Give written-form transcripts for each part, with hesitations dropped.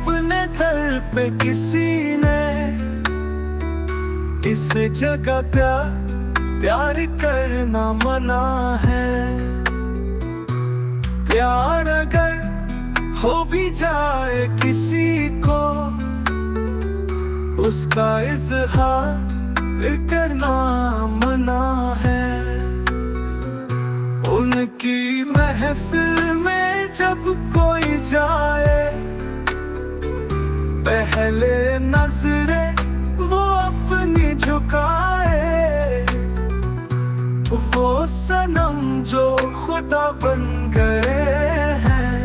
अपने दर पे किसी ने इस जगह प्यार करना मना है। प्यार अगर हो भी जाए किसी को, उसका इजहार करना मना है। उनकी महफिल में जब कोई जाए, पहले नजरे वो अपनी झुकाए। वो सनम जो खुदा बन गए हैं,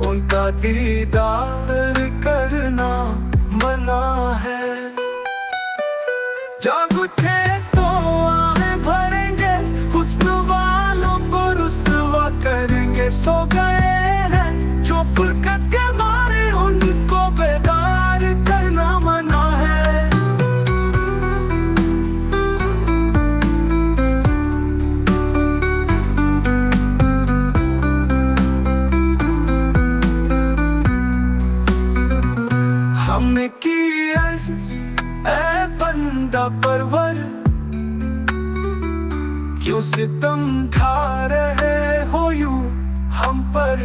उनका दीदार करना मना है। जाग उठे तो आहें भरेंगे, हुस्न वालों को रुसवा करेंगे। सो गए हैं जो फुरकत के मारे, उनको बेदार करना मना है। हमने की ऐ बंदा परवर, क्यों सितम ढा रहे हो यूं हम पर।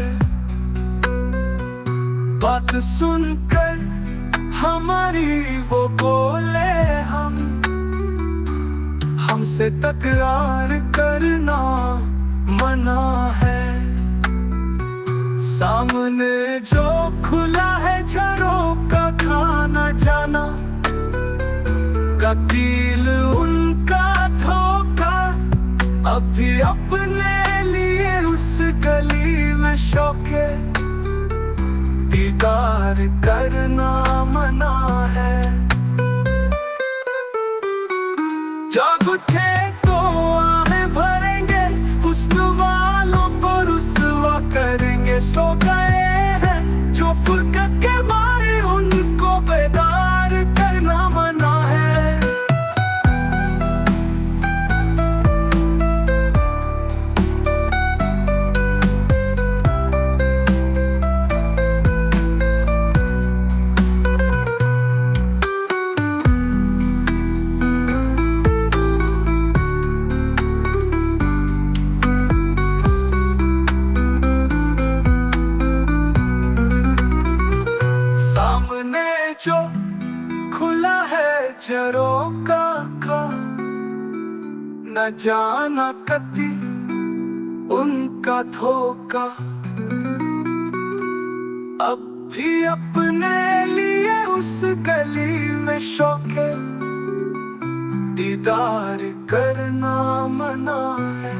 बात सुनकर हमारी वो बोले, हमसे तकरार करना मना है। सामने जो खुला है झरोका, खाना जाना कतील उनका धोखा। अभी अपने लिए उस गली में शौके दीदार करना मना है। जाग उठे तो आहें भरेंगे, हुस्न वालों को रुसवा करेंगे। सो गए हैं जो फुरकत के मारे, उनको बेदार करना मना है। सामने जो खुला है झरोका, न जाना कती उनका धोखा। अब भी अपने लिए उस गली में शौके दीदार करना मना है।